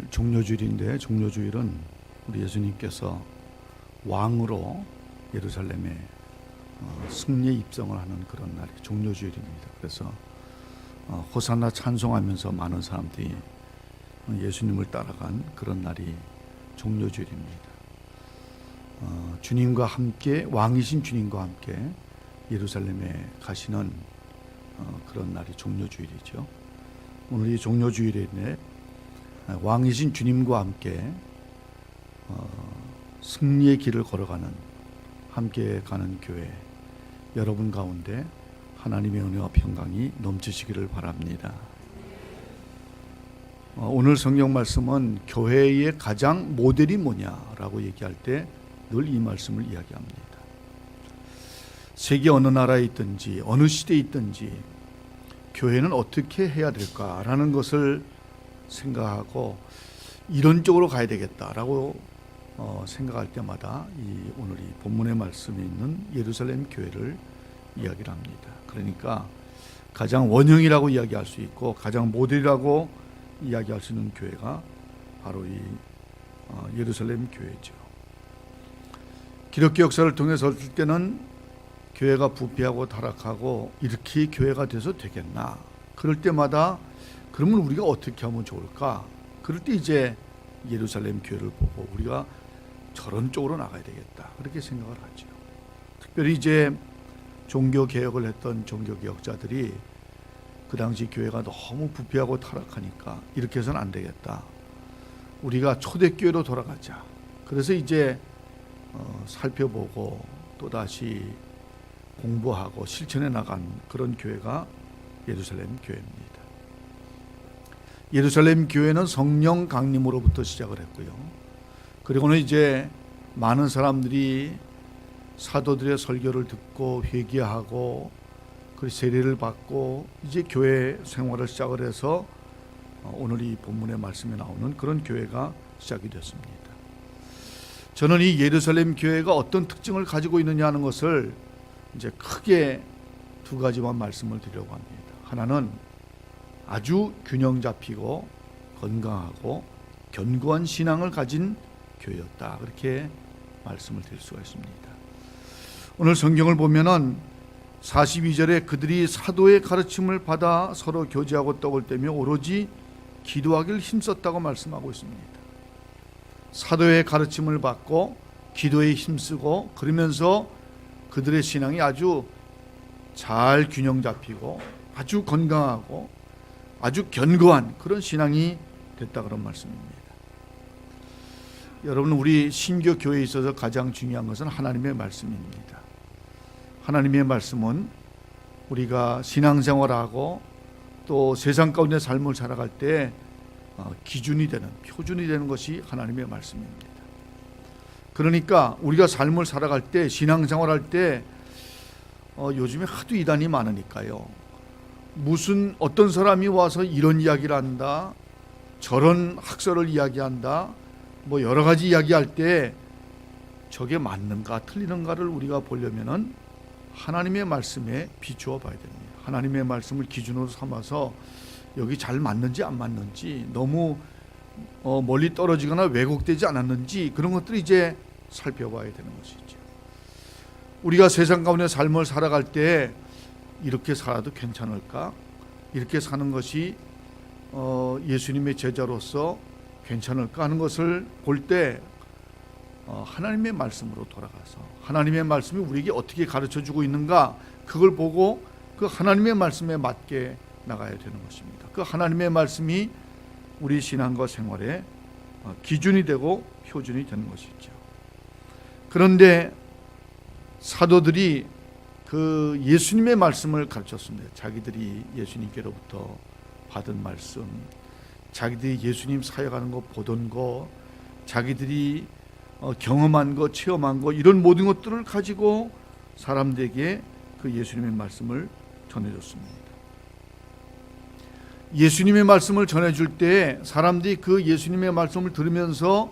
종료주일인데, 종료주일은 우리 예수님께서 왕으로 예루살렘에 승리의 입성을 하는 그런 날이 종료주일입니다. 그래서 호산나 찬송하면서 많은 사람들이 예수님을 따라간 그런 날이 종료주일입니다. 주님과 함께, 왕이신 주님과 함께 예루살렘에 가시는 그런 날이 종료주일이죠. 오늘 이 종료주일에 왕이신 주님과 함께 승리의 길을 걸어가는, 함께 가는 교회, 여러분 가운데 하나님의 은혜와 평강이 넘치시기를 바랍니다. 오늘 성경 말씀은 교회의 가장 모델이 뭐냐라고 얘기할 때 늘 이 말씀을 이야기합니다. 세계 어느 나라에 있든지 어느 시대에 있든지 교회는 어떻게 해야 될까라는 것을 생각하고 이런 쪽으로 가야 되겠다라고 생각할 때마다 오늘 이 본문의 말씀에 있는 예루살렘 교회를 이야기를 합니다. 그러니까 가장 원형이라고 이야기할 수 있고 가장 모델이라고 이야기할 수 있는 교회가 바로 이 예루살렘 교회죠. 기독교 역사를 통해서 볼 때는 교회가 부패하고 타락하고 이렇게 교회가 돼서 되겠나? 그럴 때마다 그러면 우리가 어떻게 하면 좋을까? 그럴 때 이제 예루살렘 교회를 보고 우리가 저런 쪽으로 나가야 되겠다, 그렇게 생각을 하죠. 특별히 이제 종교 개혁을 했던 종교 개혁자들이 그 당시 교회가 너무 부패하고 타락하니까 이렇게 해서는 안 되겠다, 우리가 초대교회로 돌아가자. 그래서 이제 살펴보고 또다시 공부하고 실천해 나간 그런 교회가 예루살렘 교회입니다. 예루살렘 교회는 성령 강림으로부터 시작을 했고요. 그리고는 이제 많은 사람들이 사도들의 설교를 듣고 회개하고 그 세례를 받고 이제 교회 생활을 시작을 해서 오늘 이 본문의 말씀에 나오는 그런 교회가 시작이 됐습니다. 저는 이 예루살렘 교회가 어떤 특징을 가지고 있느냐 하는 것을 이제 크게 두 가지만 말씀을 드리려고 합니다. 하나는 아주 균형 잡히고 건강하고 견고한 신앙을 가진 교회였다, 그렇게 말씀을 드릴 수가 있습니다. 오늘 성경을 보면은 42절에 그들이 사도의 가르침을 받아 서로 교제하고 떡을 떼며 오로지 기도하기를 힘썼다고 말씀하고 있습니다. 사도의 가르침을 받고 기도에 힘쓰고 그러면서 그들의 신앙이 아주 잘 균형 잡히고 아주 건강하고 아주 견고한 그런 신앙이 됐다, 그런 말씀입니다. 여러분, 우리 신교 교회에 있어서 가장 중요한 것은 하나님의 말씀입니다. 하나님의 말씀은 우리가 신앙생활하고 또 세상 가운데 삶을 살아갈 때 기준이 되는, 표준이 되는 것이 하나님의 말씀입니다. 그러니까 우리가 삶을 살아갈 때, 신앙생활할 때 요즘에 하도 이단이 많으니까요, 무슨 어떤 사람이 와서 이런 이야기를 한다, 저런 학설을 이야기한다, 뭐 여러 가지 이야기할 때 저게 맞는가 틀리는가를 우리가 보려면은 하나님의 말씀에 비추어 봐야 됩니다. 하나님의 말씀을 기준으로 삼아서 여기 잘 맞는지 안 맞는지, 너무 멀리 떨어지거나 왜곡되지 않았는지, 그런 것들을 이제 살펴봐야 되는 것이죠. 우리가 세상 가운데 삶을 살아갈 때 이렇게 살아도 괜찮을까? 이렇게 사는 것이 예수님의 제자로서 괜찮을까 하는 것을 볼 때 하나님의 말씀으로 돌아가서 하나님의 말씀이 우리에게 어떻게 가르쳐주고 있는가, 그걸 보고 그 하나님의 말씀에 맞게 나가야 되는 것입니다. 그 하나님의 말씀이 우리 신앙과 생활의 기준이 되고 표준이 되는 것이죠. 그런데 사도들이 그 예수님의 말씀을 가르쳤습니다. 자기들이 예수님께로부터 받은 말씀, 자기들이 예수님 사역하는 거 보던 거, 자기들이 경험한 거, 체험한 거, 이런 모든 것들을 가지고 사람들에게 그 예수님의 말씀을 전해줬습니다. 예수님의 말씀을 전해줄 때 사람들이 그 예수님의 말씀을 들으면서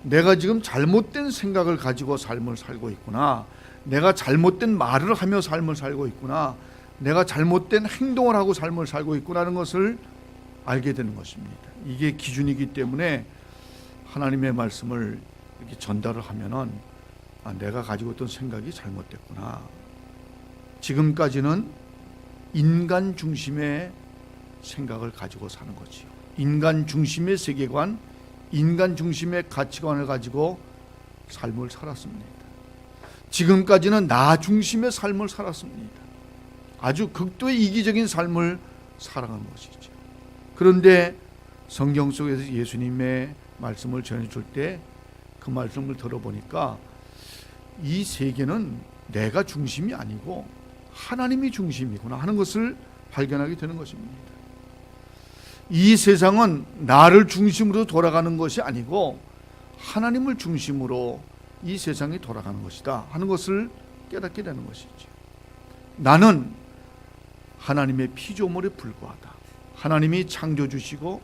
내가 지금 잘못된 생각을 가지고 삶을 살고 있구나, 내가 잘못된 말을 하며 삶을 살고 있구나, 내가 잘못된 행동을 하고 삶을 살고 있구나 하는 것을 알게 되는 것입니다. 이게 기준이기 때문에 하나님의 말씀을 이렇게 전달을 하면은 내가 가지고 있던 생각이 잘못됐구나. 지금까지는 인간 중심의 생각을 가지고 사는 거지요. 인간 중심의 세계관, 인간 중심의 가치관을 가지고 삶을 살았습니다. 지금까지는 나 중심의 삶을 살았습니다. 아주 극도의 이기적인 삶을 살아간 것이죠. 그런데 성경 속에서 예수님의 말씀을 전해줄 때 그 말씀을 들어보니까 이 세계는 내가 중심이 아니고 하나님이 중심이구나 하는 것을 발견하게 되는 것입니다. 이 세상은 나를 중심으로 돌아가는 것이 아니고 하나님을 중심으로 이 세상이 돌아가는 것이다 하는 것을 깨닫게 되는 것이죠. 나는 하나님의 피조물에 불과하다. 하나님이 창조주시고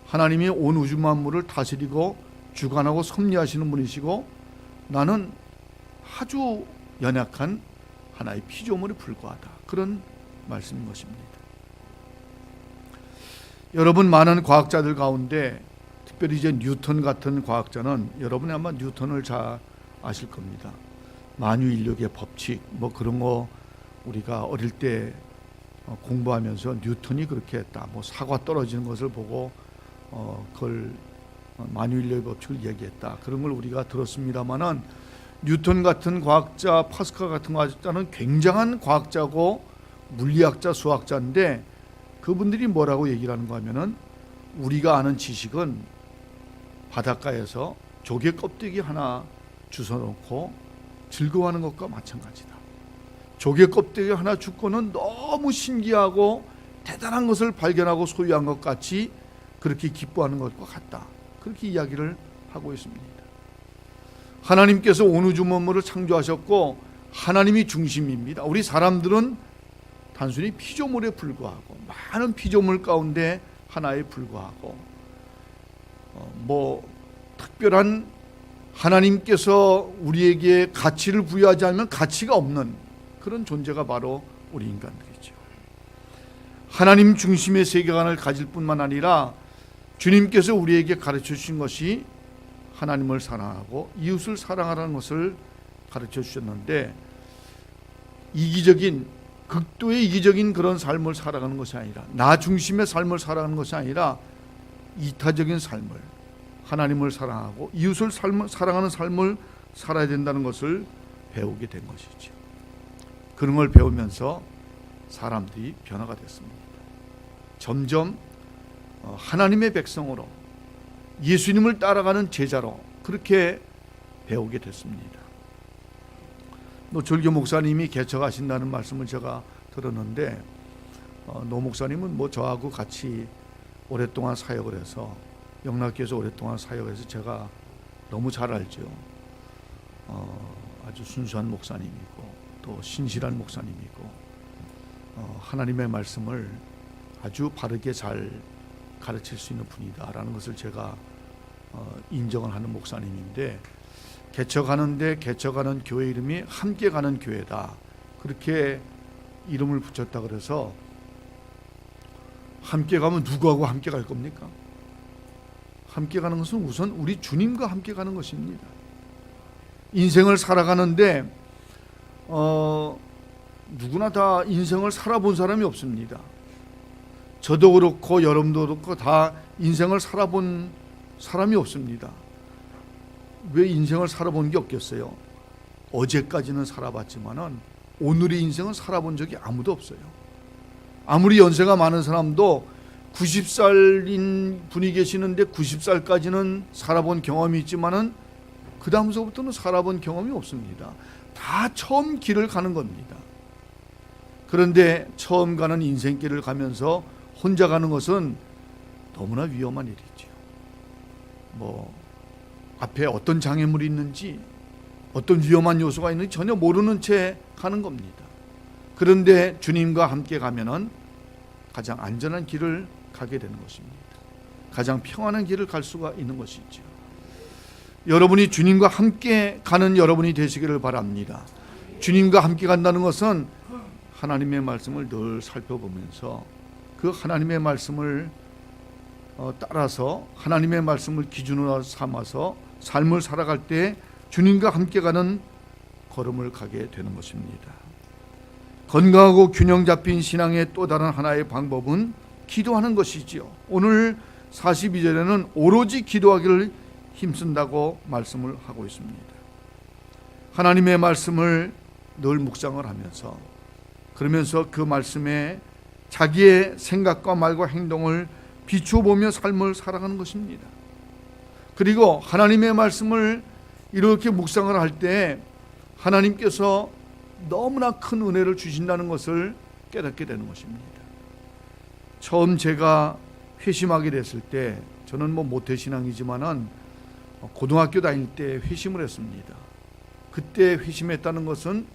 하나님이 온 우주 만물을 다스리고 주관하고 섭리하시는 분이시고 나는 아주 연약한 하나의 피조물에 불과하다. 그런 말씀인 것입니다. 여러분, 많은 과학자들 가운데 특별히 이제 뉴턴 같은 과학자는 여러분이 아마 뉴턴을 잘 아실 겁니다. 만유인력의 법칙 뭐 그런 거 우리가 어릴 때 공부하면서 뉴턴이 그렇게 했다. 뭐 사과 떨어지는 것을 보고 그걸 만유인력의 법칙을 얘기했다. 그런 걸 우리가 들었습니다만은 뉴턴 같은 과학자, 파스칼 같은 과학자는 굉장한 과학자고 물리학자, 수학자인데 그분들이 뭐라고 얘기를 하는가 하면은 우리가 아는 지식은 바닷가에서 조개 껍데기 하나 주워놓고 즐거워하는 것과 마찬가지다. 조개 껍데기 하나 줍고는 너무 신기하고 대단한 것을 발견하고 소유한 것 같이 그렇게 기뻐하는 것과 같다. 그렇게 이야기를 하고 있습니다. 하나님께서 온 우주 만물을 창조하셨고 하나님이 중심입니다. 우리 사람들은 단순히 피조물에 불과하고 많은 피조물 가운데 하나에 불과하고 뭐 특별한 하나님께서 우리에게 가치를 부여하지 않으면 가치가 없는 그런 존재가 바로 우리 인간들이죠. 하나님 중심의 세계관을 가질 뿐만 아니라 주님께서 우리에게 가르쳐 주신 것이 하나님을 사랑하고 이웃을 사랑하라는 것을 가르쳐 주셨는데 이기적인 극도의 이기적인 그런 삶을 살아가는 것이 아니라 나 중심의 삶을 살아가는 것이 아니라 이타적인 삶을 하나님을 사랑하고 이웃을 사랑하는 삶을 살아야 된다는 것을 배우게 된 것이죠. 그런 걸 배우면서 사람들이 변화가 됐습니다. 점점 하나님의 백성으로 예수님을 따라가는 제자로 그렇게 배우게 됐습니다. 노철교 목사님이 개척하신다는 말씀을 제가 들었는데 노 목사님은 뭐 저하고 같이 오랫동안 사역을 해서 영락교에서 오랫동안 사역해서 제가 너무 잘 알죠. 아주 순수한 목사님이고 또 신실한 목사님이고 하나님의 말씀을 아주 바르게 잘 가르칠 수 있는 분이다라는 것을 제가 인정을 하는 목사님인데 개척하는 교회 이름이 함께 가는 교회다. 그렇게 이름을 붙였다 그래서 함께 가면 누구하고 함께 갈 겁니까? 함께 가는 것은 우선 우리 주님과 함께 가는 것입니다. 인생을 살아가는데 누구나 다 인생을 살아본 사람이 없습니다. 저도 그렇고 여러분도 그렇고 다 인생을 살아본 사람이 없습니다. 왜 인생을 살아본 게 없겠어요? 어제까지는 살아봤지만은 오늘의 인생은 살아본 적이 아무도 없어요. 아무리 연세가 많은 사람도 90살인 분이 계시는데 90살까지는 살아본 경험이 있지만은 그 다음서부터는 살아본 경험이 없습니다. 다 처음 길을 가는 겁니다. 그런데 처음 가는 인생길을 가면서 혼자 가는 것은 너무나 위험한 일이죠. 뭐 앞에 어떤 장애물이 있는지 어떤 위험한 요소가 있는지 전혀 모르는 채 가는 겁니다. 그런데 주님과 함께 가면은 가장 안전한 길을 가게 되는 것입니다. 가장 평안한 길을 갈 수가 있는 것이죠. 여러분이 주님과 함께 가는 여러분이 되시기를 바랍니다. 주님과 함께 간다는 것은 하나님의 말씀을 늘 살펴보면서 그 하나님의 말씀을 따라서 하나님의 말씀을 기준으로 삼아서 삶을 살아갈 때 주님과 함께 가는 걸음을 가게 되는 것입니다. 건강하고 균형 잡힌 신앙의 또 다른 하나의 방법은 기도하는 것이지요. 오늘 42절에는 오로지 기도하기를 힘쓴다고 말씀을 하고 있습니다. 하나님의 말씀을 늘 묵상을 하면서 그러면서 그 말씀에 자기의 생각과 말과 행동을 비추어보며 삶을 살아가는 것입니다. 그리고 하나님의 말씀을 이렇게 묵상을 할 때 하나님께서 너무나 큰 은혜를 주신다는 것을 깨닫게 되는 것입니다. 처음 제가 회심하게 됐을 때 저는 모태신앙이지만은 고등학교 다닐 때 회심을 했습니다. 그때 회심했다는 것은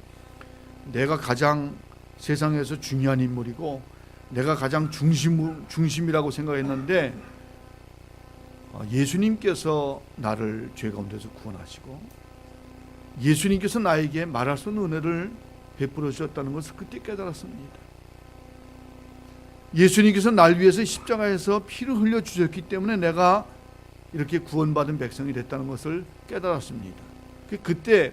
내가 가장 세상에서 중요한 인물이고 내가 가장 중심이라고 생각했는데 예수님께서 나를 죄 가운데서 구원하시고 예수님께서 나에게 말할 수 없는 은혜를 베풀어 주셨다는 것을 그때 깨달았습니다. 예수님께서 날 위해서 십자가에서 피를 흘려 주셨기 때문에 내가 이렇게 구원받은 백성이 됐다는 것을 깨달았습니다. 그때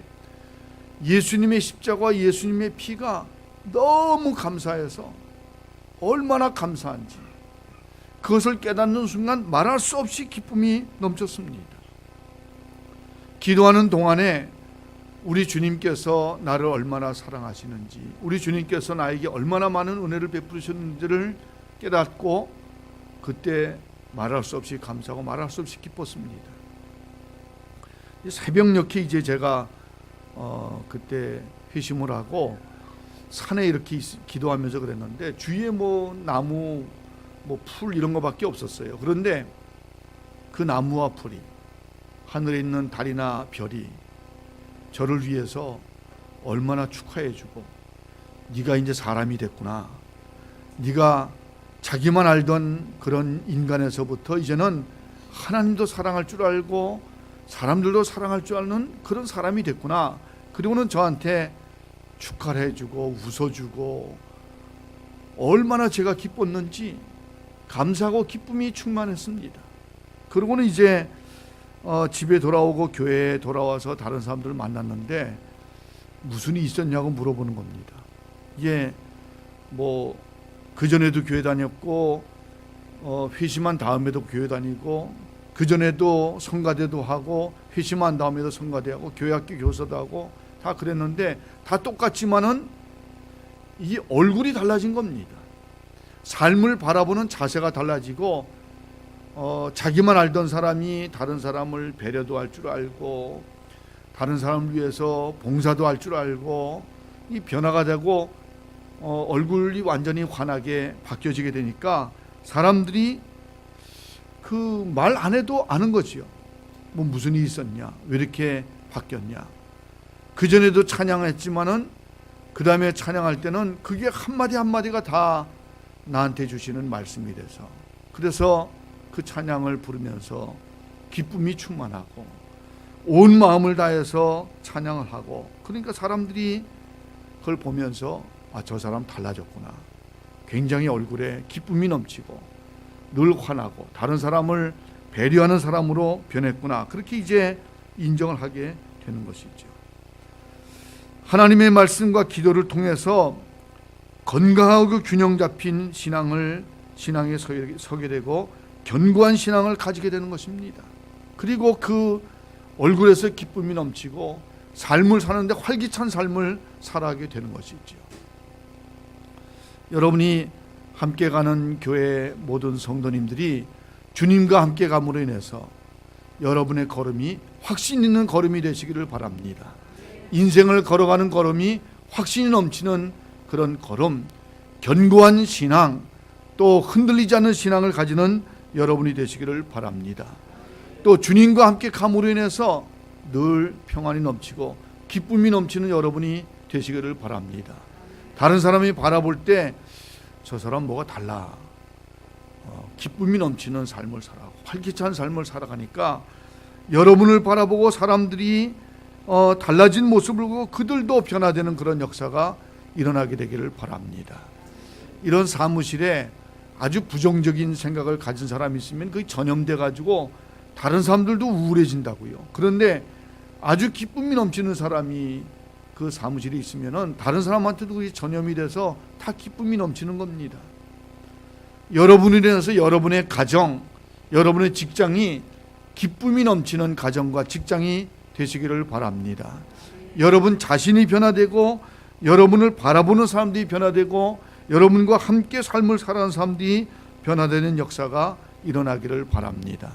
예수님의 십자가와 예수님의 피가 너무 감사해서 얼마나 감사한지 그것을 깨닫는 순간 말할 수 없이 기쁨이 넘쳤습니다. 기도하는 동안에 우리 주님께서 나를 얼마나 사랑하시는지, 우리 주님께서 나에게 얼마나 많은 은혜를 베푸셨는지를 깨닫고 그때 말할 수 없이 감사하고 말할 수 없이 기뻤습니다. 새벽녘에 이제 제가 그때 회심을 하고 산에 이렇게 기도하면서 그랬는데 주위에 나무 풀 이런 거밖에 없었어요. 그런데 그 나무와 풀이, 하늘에 있는 달이나 별이 저를 위해서 얼마나 축하해주고 네가 이제 사람이 됐구나, 네가 자기만 알던 그런 인간에서부터 이제는 하나님도 사랑할 줄 알고 사람들도 사랑할 줄 아는 그런 사람이 됐구나. 그리고는 저한테 축하를 해주고 웃어주고 얼마나 제가 기뻤는지 감사하고 기쁨이 충만했습니다. 그러고는 이제 집에 돌아오고 교회에 돌아와서 다른 사람들을 만났는데 무슨 일이 있었냐고 물어보는 겁니다. 예, 그전에도 교회 다녔고 회심한 다음에도 교회 다니고 그전에도 성가대도 하고 회심한 다음에도 성가대하고 교회학교 교사도 하고 다 그랬는데 다 똑같지만은 이 얼굴이 달라진 겁니다. 삶을 바라보는 자세가 달라지고 자기만 알던 사람이 다른 사람을 배려도 할 줄 알고 다른 사람을 위해서 봉사도 할 줄 알고 이 변화가 되고 얼굴이 완전히 환하게 바뀌어지게 되니까 사람들이 그 말 안 해도 아는 거지요. 무슨 일이 있었냐, 왜 이렇게 바뀌었냐. 그전에도 찬양했지만은 그 다음에 찬양할 때는 그게 한마디 한마디가 다 나한테 주시는 말씀이 돼서 그래서 그 찬양을 부르면서 기쁨이 충만하고 온 마음을 다해서 찬양을 하고 그러니까 사람들이 그걸 보면서 저 사람 달라졌구나. 굉장히 얼굴에 기쁨이 넘치고 늘 환하고 다른 사람을 배려하는 사람으로 변했구나. 그렇게 이제 인정을 하게 되는 것이죠. 하나님의 말씀과 기도를 통해서 건강하고 균형 잡힌 신앙에 서게 되고 견고한 신앙을 가지게 되는 것입니다. 그리고 그 얼굴에서 기쁨이 넘치고 삶을 사는데 활기찬 삶을 살아가게 되는 것이죠. 여러분이 함께 가는 교회 모든 성도님들이 주님과 함께 감으로 인해서 여러분의 걸음이 확신 있는 걸음이 되시기를 바랍니다. 인생을 걸어가는 걸음이 확신이 넘치는 그런 걸음, 견고한 신앙, 또 흔들리지 않는 신앙을 가지는 여러분이 되시기를 바랍니다. 또 주님과 함께 감으로 인해서 늘 평안이 넘치고 기쁨이 넘치는 여러분이 되시기를 바랍니다. 다른 사람이 바라볼 때 저 사람 뭐가 달라, 기쁨이 넘치는 삶을 살아가고 활기찬 삶을 살아가니까 여러분을 바라보고 사람들이 달라진 모습을 보고 그들도 변화되는 그런 역사가 일어나게 되기를 바랍니다. 이런 사무실에 아주 부정적인 생각을 가진 사람이 있으면 그게 전염돼 가지고 다른 사람들도 우울해진다고요. 그런데 아주 기쁨이 넘치는 사람이 그 사무실에 있으면은 다른 사람한테도 그게 전염이 돼서 다 기쁨이 넘치는 겁니다. 여러분으로 인해서 여러분의 가정, 여러분의 직장이 기쁨이 넘치는 가정과 직장이 되시기를 바랍니다. 여러분 자신이 변화되고 여러분을 바라보는 사람들이 변화되고 여러분과 함께 삶을 살아가는 사람들이 변화되는 역사가 일어나기를 바랍니다.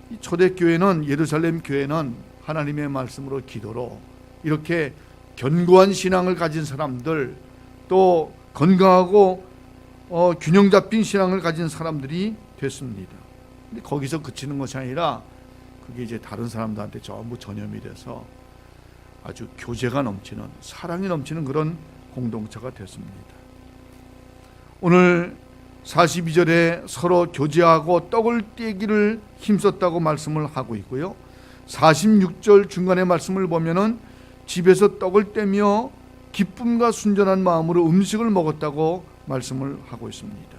이 초대교회는, 예루살렘 교회는 하나님의 말씀으로 기도로 이렇게 견고한 신앙을 가진 사람들, 또 건강하고 균형 잡힌 신앙을 가진 사람들이 됐습니다. 근데 거기서 그치는 것이 아니라 그게 이제 다른 사람들한테 전부 전염이 돼서 아주 교제가 넘치는, 사랑이 넘치는 그런 공동체가 됐습니다. 오늘 42절에 서로 교제하고 떡을 떼기를 힘썼다고 말씀을 하고 있고요. 46절 중간의 말씀을 보면은 집에서 떡을 떼며 기쁨과 순전한 마음으로 음식을 먹었다고 말씀을 하고 있습니다.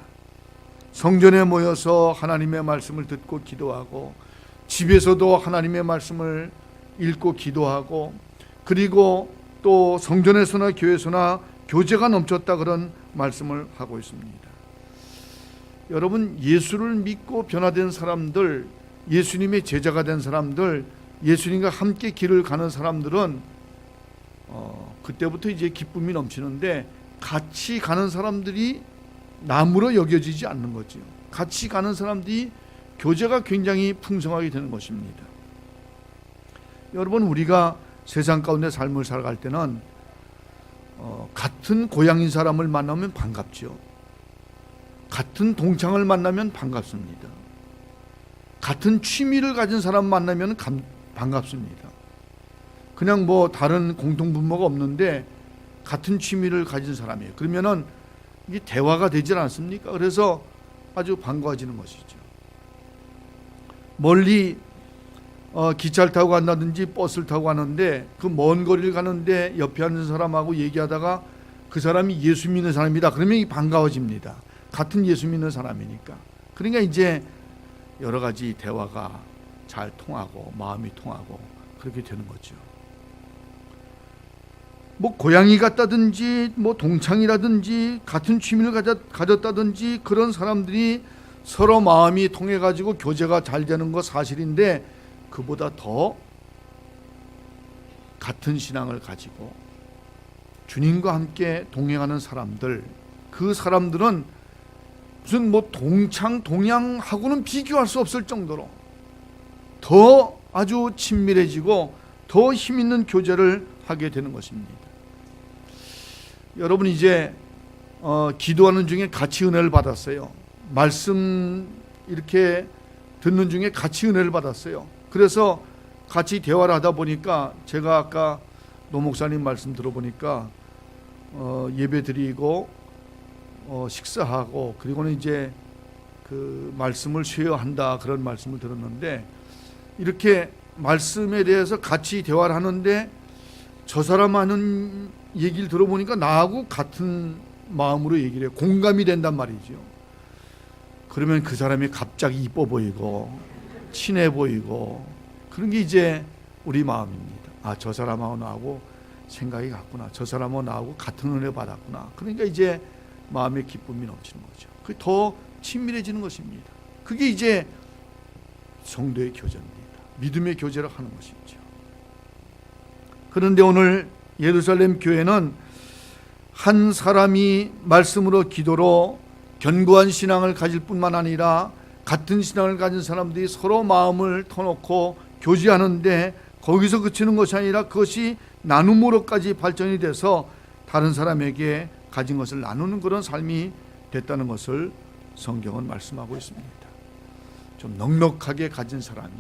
성전에 모여서 하나님의 말씀을 듣고 기도하고 집에서도 하나님의 말씀을 읽고 기도하고 그리고 또 성전에서나 교회에서나 교제가 넘쳤다, 그런 말씀을 하고 있습니다. 여러분, 예수를 믿고 변화된 사람들, 예수님의 제자가 된 사람들, 예수님과 함께 길을 가는 사람들은 그때부터 이제 기쁨이 넘치는데 같이 가는 사람들이 남으로 여겨지지 않는 거죠. 같이 가는 사람들이 교제가 굉장히 풍성하게 되는 것입니다. 여러분, 우리가 세상 가운데 삶을 살아갈 때는 같은 고향인 사람을 만나면 반갑죠. 같은 동창을 만나면 반갑습니다. 같은 취미를 가진 사람 만나면 반갑습니다. 그냥 뭐 다른 공통분모가 없는데 같은 취미를 가진 사람이에요. 그러면은 이게 대화가 되질 않습니까? 그래서 아주 반가워지는 것이죠. 멀리 기차를 타고 간다든지 버스를 타고 가는데 그 먼 거리를 가는데 옆에 앉은 사람하고 얘기하다가 그 사람이 예수 믿는 사람이다 그러면 반가워집니다. 같은 예수 믿는 사람이니까. 그러니까 이제 여러 가지 대화가 잘 통하고 마음이 통하고 그렇게 되는 거죠. 뭐 고향이 같다든지 뭐 동창이라든지 같은 취미를 가졌다든지 그런 사람들이 서로 마음이 통해 가지고 교제가 잘 되는 거 사실인데, 그보다 더 같은 신앙을 가지고 주님과 함께 동행하는 사람들, 그 사람들은 무슨 뭐 동창 동양하고는 비교할 수 없을 정도로 더 아주 친밀해지고 더 힘 있는 교제를 하게 되는 것입니다. 여러분, 이제 기도하는 중에 같이 은혜를 받았어요. 말씀 이렇게 듣는 중에 같이 은혜를 받았어요. 그래서 같이 대화를 하다 보니까 제가 아까 노 목사님 말씀 들어보니까 예배 드리고 식사하고 그리고는 이제 그 말씀을 쉐어한다, 그런 말씀을 들었는데, 이렇게 말씀에 대해서 같이 대화를 하는데 저 사람 하는 얘기를 들어보니까 나하고 같은 마음으로 얘기를 해요. 공감이 된단 말이죠. 그러면 그 사람이 갑자기 이뻐 보이고 친해 보이고 그런 게 이제 우리 마음입니다. 아, 저 사람하고 나하고 생각이 같구나, 저 사람하고 나하고 같은 은혜 받았구나. 그러니까 이제 마음의 기쁨이 넘치는 거죠. 그게 더 친밀해지는 것입니다. 그게 이제 성도의 교제입니다. 믿음의 교제를 하는 것이죠. 그런데 오늘 예루살렘 교회는 한 사람이 말씀으로 기도로 견고한 신앙을 가질 뿐만 아니라 같은 신앙을 가진 사람들이 서로 마음을 터놓고 교제하는데 거기서 그치는 것이 아니라 그것이 나눔으로까지 발전이 돼서 다른 사람에게 가진 것을 나누는 그런 삶이 됐다는 것을 성경은 말씀하고 있습니다. 좀 넉넉하게 가진 사람이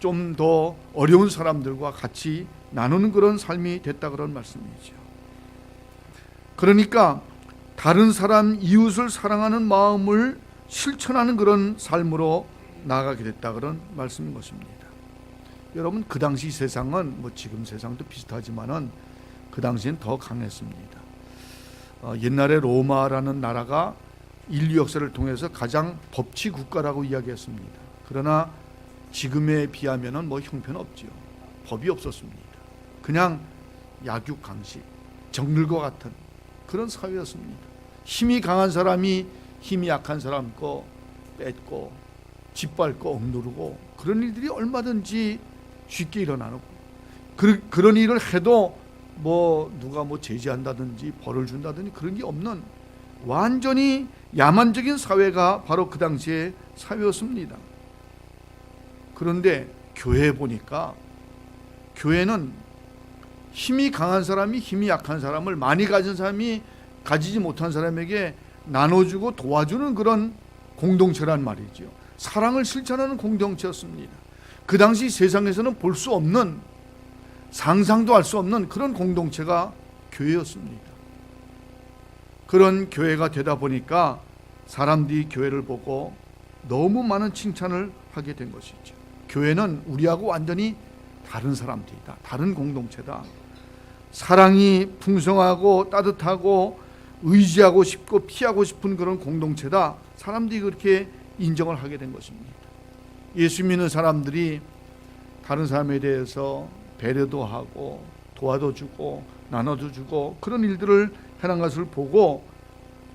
좀 더 어려운 사람들과 같이 나누는 그런 삶이 됐다, 그런 말씀이죠. 그러니까 다른 사람 이웃을 사랑하는 마음을 실천하는 그런 삶으로 나아가게 됐다, 그런 말씀인 것입니다. 여러분, 그 당시 세상은 뭐 지금 세상도 비슷하지만은 그 당시엔 더 강했습니다. 옛날에 로마라는 나라가 인류 역사를 통해서 가장 법치 국가라고 이야기했습니다. 그러나 지금에 비하면은 뭐 형편 없지요. 법이 없었습니다. 그냥 약육강식, 정글과 같은 그런 사회였습니다. 힘이 강한 사람이 힘이 약한 사람 거 뺏고 짓밟고 억누르고 그런 일들이 얼마든지 쉽게 일어나는 그런 일을 해도 뭐 누가 뭐 제지한다든지 벌을 준다든지 그런 게 없는 완전히 야만적인 사회가 바로 그 당시의 사회였습니다. 그런데 교회에 보니까 교회는 힘이 강한 사람이 힘이 약한 사람을 많이 가진 사람이 가지지 못한 사람에게 나눠주고 도와주는 그런 공동체란 말이죠. 사랑을 실천하는 공동체였습니다. 그 당시 세상에서는 볼 수 없는 상상도 할 수 없는 그런 공동체가 교회였습니다. 그런 교회가 되다 보니까 사람들이 교회를 보고 너무 많은 칭찬을 하게 된 것이죠. 교회는 우리하고 완전히 다른 사람들이다. 다른 공동체다. 사랑이 풍성하고 따뜻하고 의지하고 싶고 피하고 싶은 그런 공동체다. 사람들이 그렇게 인정을 하게 된 것입니다. 예수 믿는 사람들이 다른 사람에 대해서 배려도 하고 도와도 주고 나눠도 주고 그런 일들을 해난 것을 보고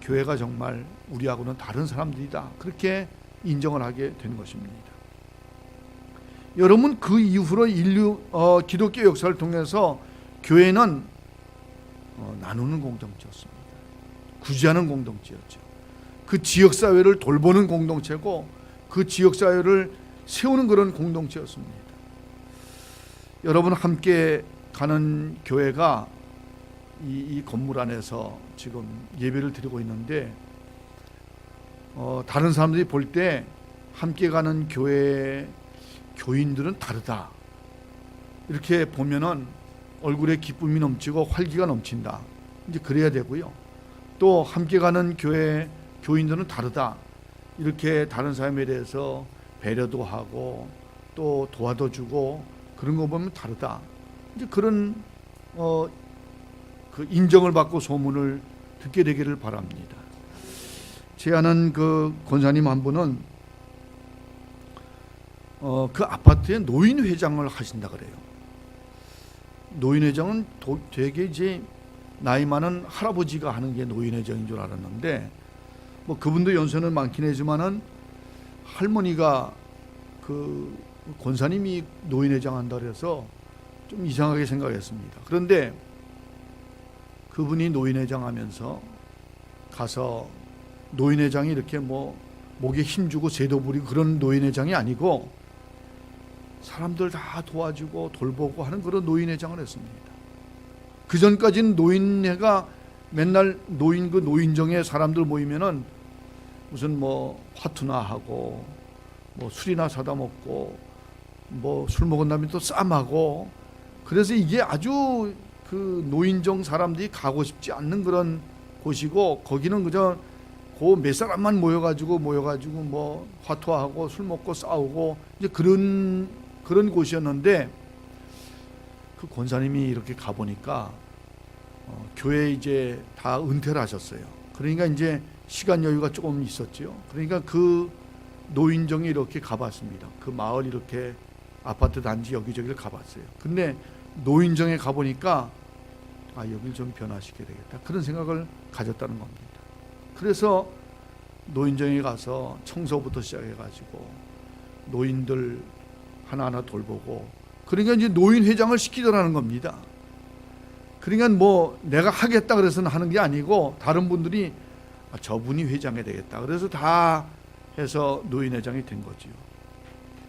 교회가 정말 우리하고는 다른 사람들이다. 그렇게 인정을 하게 된 것입니다. 여러분, 그 이후로 기독교 역사를 통해서 교회는 나누는 공동체였습니다. 구제하는 공동체였죠. 그 지역사회를 돌보는 공동체고 그 지역사회를 세우는 그런 공동체였습니다. 여러분, 함께 가는 교회가 이 건물 안에서 지금 예배를 드리고 있는데 다른 사람들이 볼 때 함께 가는 교회 교인들은 다르다. 이렇게 보면은 얼굴에 기쁨이 넘치고 활기가 넘친다. 이제 그래야 되고요. 또 함께 가는 교회 교인들은 다르다. 이렇게 다른 사람에 대해서 배려도 하고 또 도와도 주고 그런 거 보면 다르다. 이제 그런 그 인정을 받고 소문을 듣게 되기를 바랍니다. 제 아는 그 권사님 한 분은 그 아파트에 노인 회장을 하신다 그래요. 노인 회장은 되게 이제 나이 많은 할아버지가 하는 게 노인 회장인 줄 알았는데 뭐 그분도 연세는 많긴 하지만은 할머니가 그 권사님이 노인 회장 한다 그래서 좀 이상하게 생각했습니다. 그런데 그분이 노인 회장 하면서 가서 노인 회장이 이렇게 뭐 목에 힘주고 제도 부리고 그런 노인 회장이 아니고 사람들 다 도와주고 돌보고 하는 그런 노인 회장을 했습니다. 그 전까지는 노인회가 맨날 그 노인정에 사람들 모이면은 무슨 뭐 화투나 하고 뭐 술이나 사다 먹고 뭐 술 먹은 다음에 또 쌈하고 그래서 이게 아주 그 노인정 사람들이 가고 싶지 않는 그런 곳이고 거기는 그저 그 몇 사람만 모여가지고 뭐 화투하고 술 먹고 싸우고 이제 그런 곳이었는데 그 권사님이 이렇게 가보니까 교회 이제 다 은퇴를 하셨어요. 그러니까 이제 시간 여유가 조금 있었죠. 그러니까 그 노인정에 이렇게 가봤습니다. 그 마을 이렇게 아파트 단지 여기저기를 가봤어요. 근데 노인정에 가보니까 여길 좀 변화시켜야 되겠다. 그런 생각을 가졌다는 겁니다. 그래서 노인정에 가서 청소부터 시작해가지고 노인들 하나하나 돌보고 그러니까 이제 노인회장을 시키더라는 겁니다. 그러니까 뭐 내가 하겠다 그래서는 하는 게 아니고 다른 분들이 저분이 회장이 되겠다. 그래서 다 해서 노인회장이 된 거지요.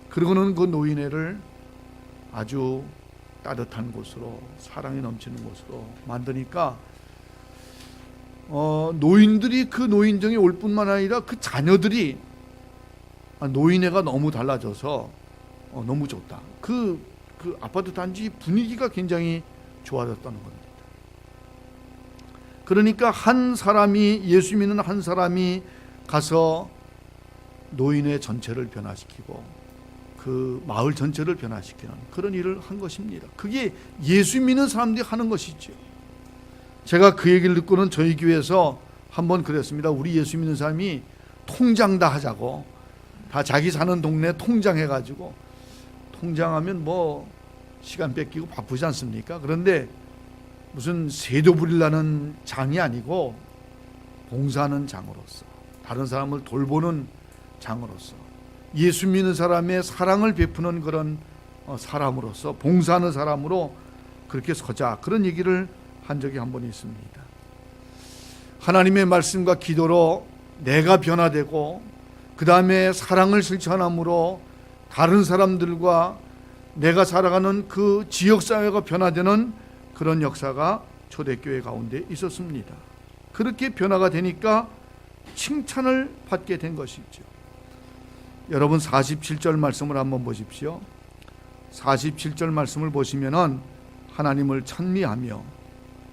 그리고는 그 노인회를 아주 따뜻한 곳으로 사랑이 넘치는 곳으로 만드니까 노인들이 그 노인정에 올 뿐만 아니라 그 자녀들이 노인회가 너무 달라져서 너무 좋다. 그 아파트 단지 분위기가 굉장히 좋아졌다는 겁니다. 그러니까 한 사람이 예수 믿는 한 사람이 가서 노인회 전체를 변화시키고 그 마을 전체를 변화시키는 그런 일을 한 것입니다. 그게 예수 믿는 사람들이 하는 것이죠. 제가 그 얘기를 듣고는 저희 교회에서 한번 그랬습니다. 우리 예수 믿는 사람이 통장 다 하자고, 다 자기 사는 동네 통장해가지고, 통장하면 뭐 시간 뺏기고 바쁘지 않습니까? 그런데 무슨 세도 부리려는 장이 아니고 봉사하는 장으로서, 다른 사람을 돌보는 장으로서, 예수 믿는 사람의 사랑을 베푸는 그런 사람으로서, 봉사하는 사람으로 그렇게 서자, 그런 얘기를 한 적이 한 번 있습니다. 하나님의 말씀과 기도로 내가 변화되고 그 다음에 사랑을 실천함으로 다른 사람들과 내가 살아가는 그 지역사회가 변화되는 그런 역사가 초대교회 가운데 있었습니다. 그렇게 변화가 되니까 칭찬을 받게 된 것이죠. 여러분 47절 말씀을 한번 보십시오. 47절 말씀을 보시면은 하나님을 찬미하며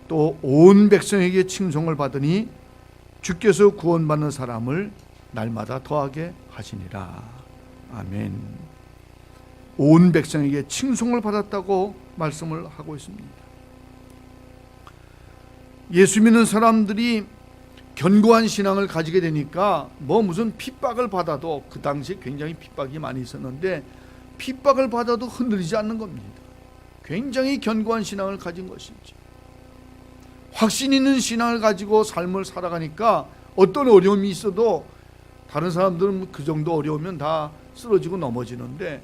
또 온 백성에게 칭송을 받으니 주께서 구원받는 사람을 날마다 더하게 하시니라. 아멘. 온 백성에게 칭송을 받았다고 말씀을 하고 있습니다. 예수 믿는 사람들이 견고한 신앙을 가지게 되니까 뭐 무슨 핍박을 받아도, 그 당시에 굉장히 핍박이 많이 있었는데 핍박을 받아도 흔들리지 않는 겁니다. 굉장히 견고한 신앙을 가진 것이죠. 확신 있는 신앙을 가지고 삶을 살아가니까 어떤 어려움이 있어도 다른 사람들은 그 정도 어려우면 다 쓰러지고 넘어지는데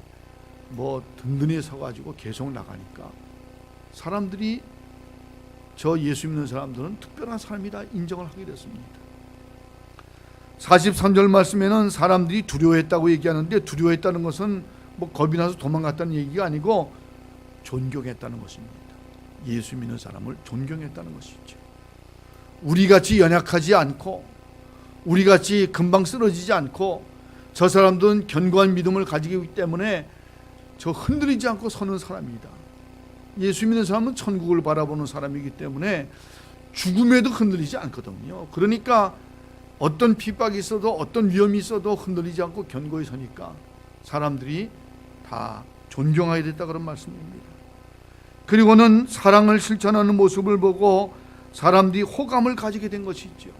뭐 든든히 서가지고 계속 나가니까 사람들이, 저 예수 믿는 사람들은 특별한 삶이다 인정을 하게 됐습니다. 43절 말씀에는 사람들이 두려워했다고 얘기하는데, 두려워했다는 것은 뭐 겁이 나서 도망갔다는 얘기가 아니고 존경했다는 것입니다. 예수 믿는 사람을 존경했다는 것이죠. 우리같이 연약하지 않고 우리같이 금방 쓰러지지 않고 저 사람들은 견고한 믿음을 가지고 있기 때문에 저 흔들리지 않고 서는 사람이다. 예수 믿는 사람은 천국을 바라보는 사람이기 때문에 죽음에도 흔들리지 않거든요. 그러니까 어떤 핍박이 있어도 어떤 위험이 있어도 흔들리지 않고 견고히 서니까 사람들이 다 존경하게 됐다, 그런 말씀입니다. 그리고는 사랑을 실천하는 모습을 보고 사람들이 호감을 가지게 된 것이지요.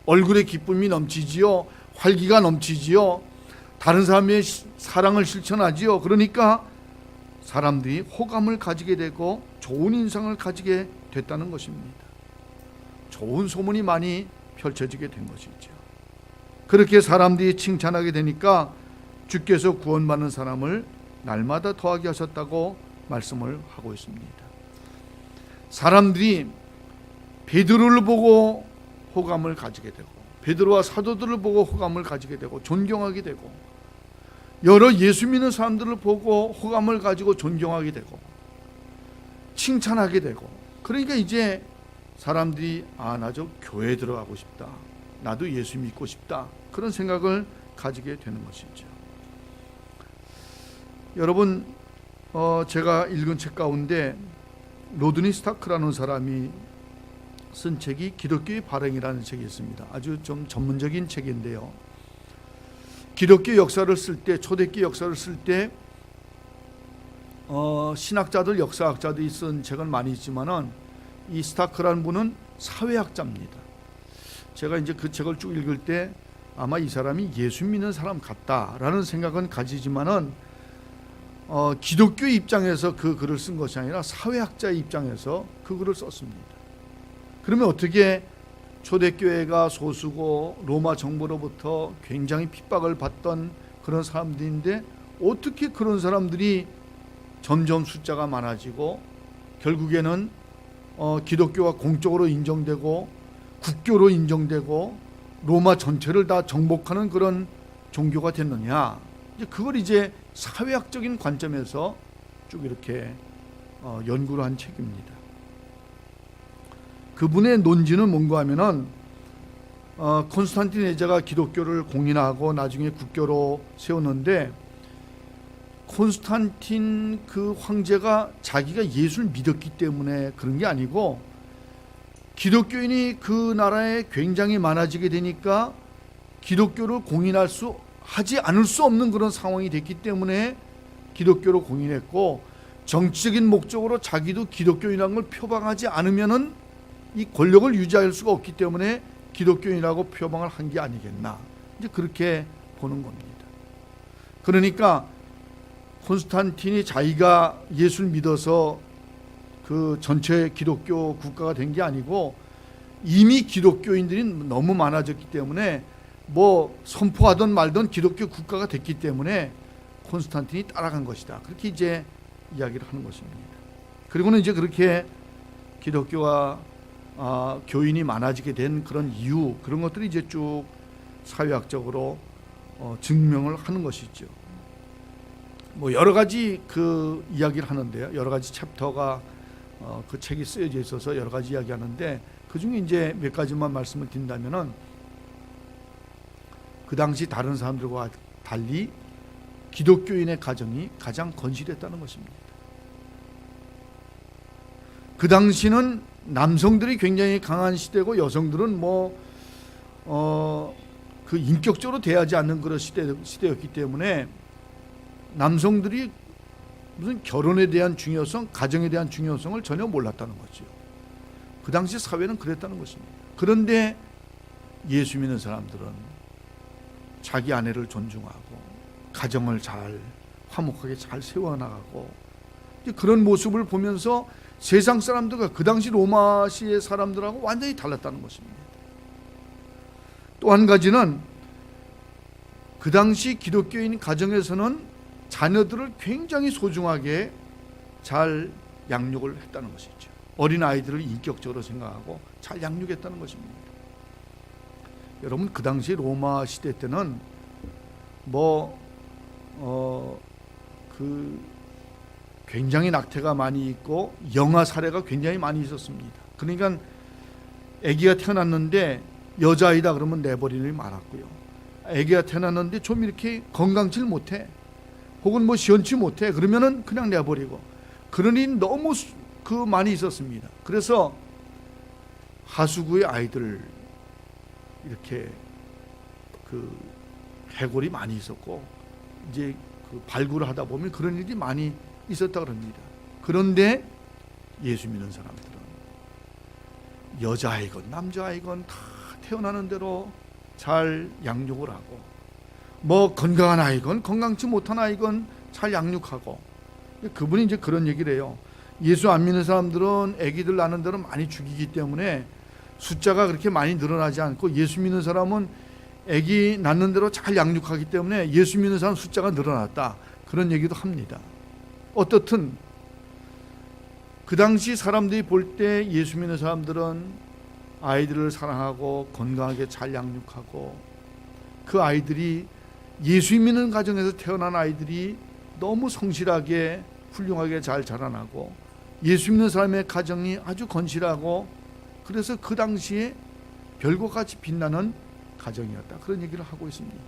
얼굴에 기쁨이 넘치지요. 활기가 넘치지요. 다른 사람의 사랑을 실천하지요. 그러니까 사람들이 호감을 가지게 되고 좋은 인상을 가지게 됐다는 것입니다. 좋은 소문이 많이 펼쳐지게 된 것이죠. 그렇게 사람들이 칭찬하게 되니까 주께서 구원받는 사람을 날마다 더하게 하셨다고 말씀을 하고 있습니다. 사람들이 베드로를 보고 호감을 가지게 되고, 베드로와 사도들을 보고 호감을 가지게 되고 존경하게 되고, 여러 예수 믿는 사람들을 보고 호감을 가지고 존경하게 되고 칭찬하게 되고, 그러니까 이제 사람들이 나 저 교회에 들어가고 싶다, 나도 예수 믿고 싶다, 그런 생각을 가지게 되는 것이죠. 여러분, 제가 읽은 책 가운데 로드니 스타크라는 사람이 쓴 책이 기독교의 발행이라는 책이 있습니다. 아주 좀 전문적인 책인데요, 기독교 역사를 쓸 때, 초대교회 역사를 쓸 때 신학자들, 역사학자들이 쓴 책은 많이 있지만은 이 스타크라는 분은 사회학자입니다. 제가 이제 그 책을 쭉 읽을 때 아마 이 사람이 예수 믿는 사람 같다라는 생각은 가지지만은 기독교 입장에서 그 글을 쓴 것이 아니라 사회학자의 입장에서 그 글을 썼습니다. 그러면 어떻게 초대교회가 소수고 로마 정부로부터 굉장히 핍박을 받던 그런 사람들인데 어떻게 그런 사람들이 점점 숫자가 많아지고 결국에는 기독교가 공적으로 인정되고 국교로 인정되고 로마 전체를 다 정복하는 그런 종교가 됐느냐, 그걸 이제 사회학적인 관점에서 쭉 이렇게 연구를 한 책입니다. 그분의 논지는 뭔가 하면은 콘스탄틴 제자가 기독교를 공인하고 나중에 국교로 세웠는데, 콘스탄틴 그 황제가 자기가 예수를 믿었기 때문에 그런 게 아니고 기독교인이 그 나라에 굉장히 많아지게 되니까 기독교를 하지 않을 수 없는 그런 상황이 됐기 때문에 기독교를 공인했고, 정치적인 목적으로 자기도 기독교인이라는 걸 표방하지 않으면은 이 권력을 유지할 수가 없기 때문에 기독교인이라고 표방을 한 게 아니겠나, 이제 그렇게 보는 겁니다. 그러니까 콘스탄틴이 자기가 예수를 믿어서 그 전체 기독교 국가가 된 게 아니고 이미 기독교인들이 너무 많아졌기 때문에 뭐 선포하던 말던 기독교 국가가 됐기 때문에 콘스탄틴이 따라간 것이다, 그렇게 이제 이야기를 하는 것입니다. 그리고는 이제 그렇게 기독교가 교인이 많아지게 된 그런 이유, 그런 것들이 이제 쭉 사회학적으로 증명을 하는 것이죠. 뭐 여러 가지 그 이야기를 하는데요. 여러 가지 챕터가 그 책이 쓰여져 있어서 여러 가지 이야기하는데, 그 중에 이제 몇 가지만 말씀을 드린다면은, 그 당시 다른 사람들과 달리 기독교인의 가정이 가장 건실했다는 것입니다. 그 당시는 남성들이 굉장히 강한 시대고 여성들은 그 인격적으로 대하지 않는 그런 시대였기 때문에 남성들이 무슨 결혼에 대한 중요성, 가정에 대한 중요성을 전혀 몰랐다는 거죠. 그 당시 사회는 그랬다는 것입니다. 그런데 예수 믿는 사람들은 자기 아내를 존중하고 가정을 잘 화목하게 잘 세워나가고, 그런 모습을 보면서 세상 사람들과 그 당시 로마시의 사람들하고 완전히 달랐다는 것입니다. 또 한 가지는 그 당시 기독교인 가정에서는 자녀들을 굉장히 소중하게 잘 양육을 했다는 것이죠. 어린 아이들을 인격적으로 생각하고 잘 양육했다는 것입니다. 여러분, 그 당시 로마 시대 때는 굉장히 낙태가 많이 있고 영아 사례가 굉장히 많이 있었습니다. 그러니까 아기가 태어났는데 여자아이다 그러면 내버리는 많았고요. 아기가 태어났는데 좀 이렇게 건강치 못해, 혹은 시원치 못해, 그러면은 그냥 내버리고, 그런 일이 너무 많이 있었습니다. 그래서 하수구의 아이들 이렇게 해골이 많이 있었고, 이제 발굴을 하다 보면 그런 일이 많이 있었다 그럽니다. 그런데 예수 믿는 사람들은 여자아이건 남자아이건 다 태어나는 대로 잘 양육을 하고, 건강한 아이건 건강치 못한 아이건 잘 양육하고, 그분이 이제 그런 얘기를 해요. 예수 안 믿는 사람들은 아기들 낳는 대로 많이 죽이기 때문에 숫자가 그렇게 많이 늘어나지 않고, 예수 믿는 사람은 아기 낳는 대로 잘 양육하기 때문에 예수 믿는 사람 숫자가 늘어났다, 그런 얘기도 합니다. 어떻든 그 당시 사람들이 볼 때 예수 믿는 사람들은 아이들을 사랑하고 건강하게 잘 양육하고, 그 아이들이 예수 믿는 가정에서 태어난 아이들이 너무 성실하게 훌륭하게 잘 자라나고, 예수 믿는 사람의 가정이 아주 건실하고, 그래서 그 당시에 별과 같이 빛나는 가정이었다, 그런 얘기를 하고 있습니다.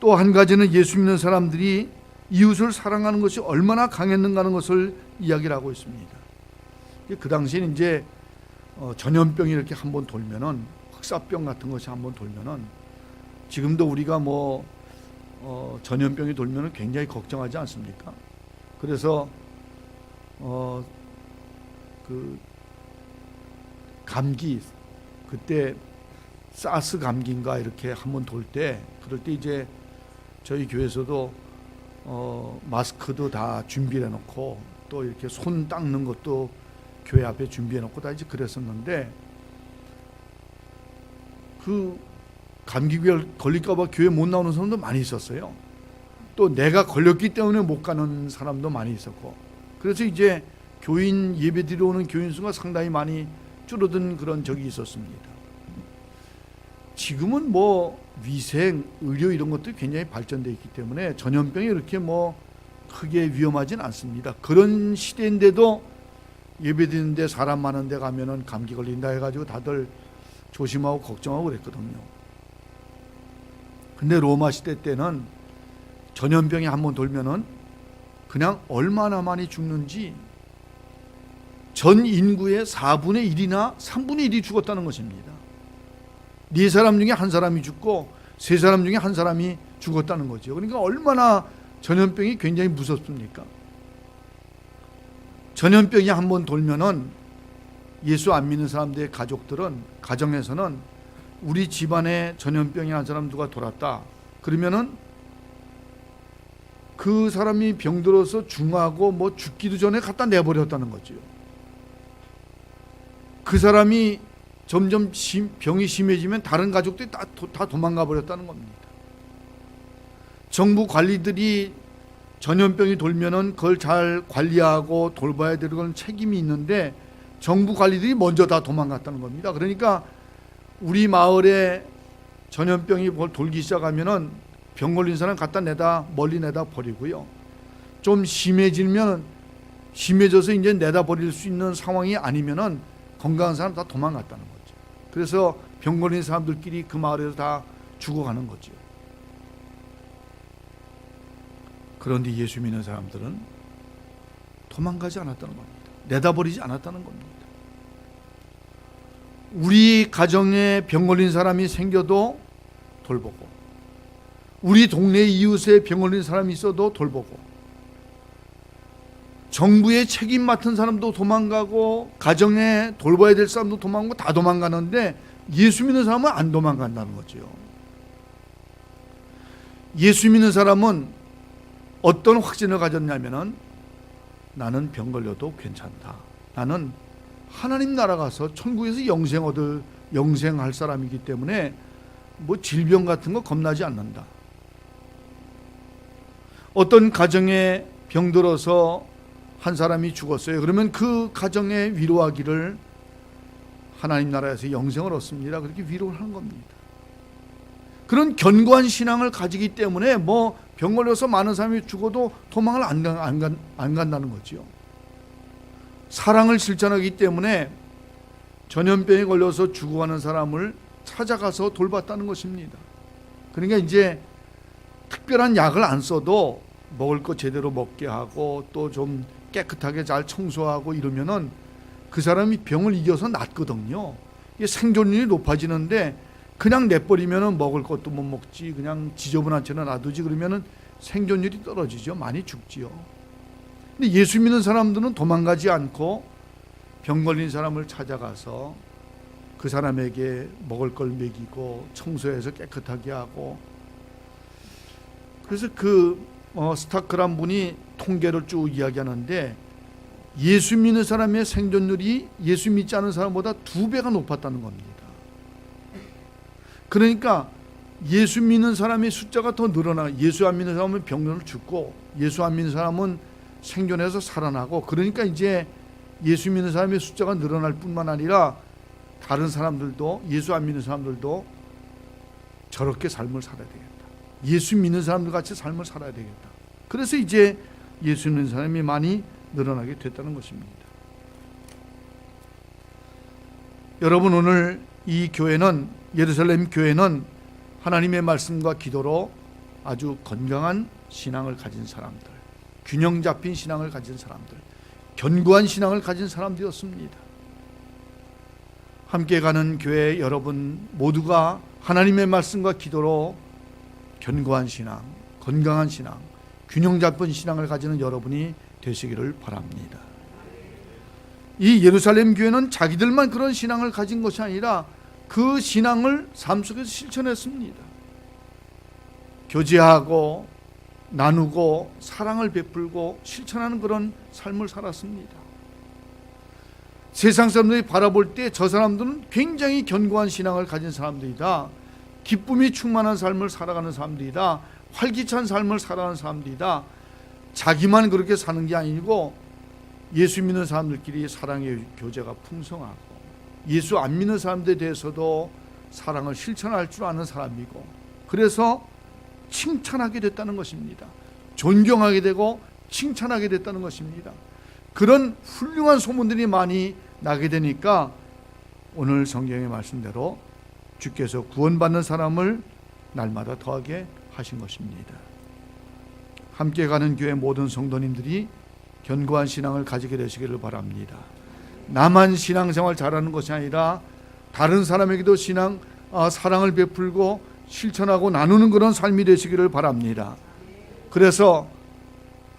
또 한 가지는 예수 믿는 사람들이 이웃을 사랑하는 것이 얼마나 강했는가 하는 것을 이야기를 하고 있습니다. 그 당시에는 이제 전염병이 이렇게 한번 돌면은, 흑사병 같은 것이 한번 돌면은, 지금도 우리가 전염병이 돌면은 굉장히 걱정하지 않습니까? 그래서 감기, 그때 사스 감기인가 이렇게 한번 돌 때, 그럴 때 이제 저희 교회에서도 마스크도 다 준비해 놓고, 또 이렇게 손 닦는 것도 교회 앞에 준비해 놓고 다 이제 그랬었는데, 감기에 걸릴까 봐 교회 못 나오는 사람도 많이 있었어요. 또 내가 걸렸기 때문에 못 가는 사람도 많이 있었고, 그래서 이제 교인 예배 드리러 오는 교인 수가 상당히 많이 줄어든 그런 적이 있었습니다. 지금은 위생, 의료 이런 것도 굉장히 발전되어 있기 때문에 전염병이 이렇게 크게 위험하진 않습니다. 그런 시대인데도 예배 드리는데 사람 많은 데 가면은 감기 걸린다 해가지고 다들 조심하고 걱정하고 그랬거든요. 근데 로마 시대 때는 전염병이 한번 돌면은 그냥 얼마나 많이 죽는지 전 인구의 4분의 1이나 3분의 1이 죽었다는 것입니다. 4사람 중에 1사람이 죽고 3사람 중에 1사람이 죽었다는 거죠. 그러니까 얼마나 전염병이 굉장히 무섭습니까? 전염병이 한번 돌면은 예수 안 믿는 사람들의 가족들은, 가정에서는 우리 집안에 전염병이 난 사람 누가 돌았다 그러면은 그 사람이 병들어서 중하고 뭐 죽기도 전에 갖다 내버렸다는 거죠. 그 사람이 점점 병이 심해지면 다른 가족들이 다 도망가 버렸다는 겁니다. 정부 관리들이 전염병이 돌면은 그걸 잘 관리하고 돌봐야 되는 건 책임이 있는데 정부 관리들이 먼저 다 도망갔다는 겁니다. 그러니까 우리 마을에 전염병이 돌기 시작하면은 병 걸린 사람 갖다 멀리 내다 버리고요. 좀 심해지면 심해져서 이제 내다 버릴 수 있는 상황이 아니면은 건강한 사람 다 도망갔다는 거죠. 그래서 병 걸린 사람들끼리 그 마을에서 다 죽어가는 거죠. 그런데 예수 믿는 사람들은 도망가지 않았다는 겁니다. 내다버리지 않았다는 겁니다. 우리 가정에 병 걸린 사람이 생겨도 돌보고, 우리 동네 이웃에 병 걸린 사람이 있어도 돌보고, 정부의 책임 맡은 사람도 도망가고, 가정에 돌봐야 될 사람도 도망가고, 다 도망가는데 예수 믿는 사람은 안 도망간다는 거죠. 예수 믿는 사람은 어떤 확신을 가졌냐면은 나는 병 걸려도 괜찮다. 나는 하나님 나라 가서 천국에서 영생할 사람이기 때문에 뭐 질병 같은 거 겁나지 않는다. 어떤 가정에 병들어서 한 사람이 죽었어요. 그러면 그 가정에 위로하기를 하나님 나라에서 영생을 얻습니다. 그렇게 위로를 하는 겁니다. 그런 견고한 신앙을 가지기 때문에 뭐 병 걸려서 많은 사람이 죽어도 도망을 안 간다는 거죠. 사랑을 실천하기 때문에 전염병에 걸려서 죽어가는 사람을 찾아가서 돌봤다는 것입니다. 그러니까 이제 특별한 약을 안 써도 먹을 거 제대로 먹게 하고 또 좀 깨끗하게 잘 청소하고 이러면은 그 사람이 병을 이겨서 낫거든요. 이게 생존율이 높아지는데 그냥 내버리면은 먹을 것도 못 먹지, 그냥 지저분한 채로 놔두지 그러면은 생존율이 떨어지죠. 많이 죽지요. 근데 예수 믿는 사람들은 도망가지 않고 병 걸린 사람을 찾아가서 그 사람에게 먹을 걸 먹이고 청소해서 깨끗하게 하고. 그래서 스타크란 분이 통계를 쭉 이야기하는데 예수 믿는 사람의 생존율이 예수 믿지 않은 사람보다 2배가 높았다는 겁니다. 그러니까 예수 믿는 사람의 숫자가 더 늘어나. 예수 안 믿는 사람은 병으로 죽고 예수 안 믿는 사람은 생존해서 살아나고. 그러니까 이제 예수 믿는 사람의 숫자가 늘어날 뿐만 아니라 다른 사람들도, 예수 안 믿는 사람들도 저렇게 삶을 살아야 되겠다. 예수 믿는 사람들 같이 삶을 살아야 되겠다. 그래서 이제 예수 믿는 사람이 많이 늘어나게 됐다는 것입니다. 여러분, 오늘 이 교회는, 예루살렘 교회는 하나님의 말씀과 기도로 아주 건강한 신앙을 가진 사람들, 균형 잡힌 신앙을 가진 사람들, 견고한 신앙을 가진 사람들이었습니다. 함께 가는 교회 여러분 모두가 하나님의 말씀과 기도로 견고한 신앙, 건강한 신앙, 균형 잡힌 신앙을 가지는 여러분이 되시기를 바랍니다. 이 예루살렘 교회는 자기들만 그런 신앙을 가진 것이 아니라 그 신앙을 삶 속에서 실천했습니다. 교제하고 나누고 사랑을 베풀고 실천하는 그런 삶을 살았습니다. 세상 사람들이 바라볼 때 저 사람들은 굉장히 견고한 신앙을 가진 사람들이다. 기쁨이 충만한 삶을 살아가는 사람들이다. 활기찬 삶을 살아가는 사람들이다. 자기만 그렇게 사는 게 아니고 예수 믿는 사람들끼리 사랑의 교제가 풍성하고 예수 안 믿는 사람들에 대해서도 사랑을 실천할 줄 아는 사람이고, 그래서 칭찬하게 됐다는 것입니다. 존경하게 되고 칭찬하게 됐다는 것입니다. 그런 훌륭한 소문들이 많이 나게 되니까 오늘 성경의 말씀대로 주께서 구원받는 사람을 날마다 더하게 하신 것입니다. 함께 가는 교회 모든 성도님들이 견고한 신앙을 가지게 되시기를 바랍니다. 나만 신앙생활 잘하는 것이 아니라 다른 사람에게도 사랑을 베풀고 실천하고 나누는 그런 삶이 되시기를 바랍니다. 그래서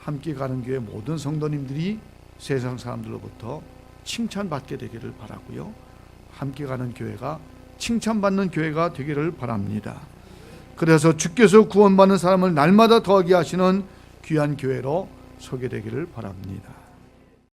함께 가는 교회 모든 성도님들이 세상 사람들로부터 칭찬받게 되기를 바라고요. 함께 가는 교회가 칭찬받는 교회가 되기를 바랍니다. 그래서 주께서 구원받는 사람을 날마다 더하게 하시는 귀한 교회로 소개되기를 바랍니다.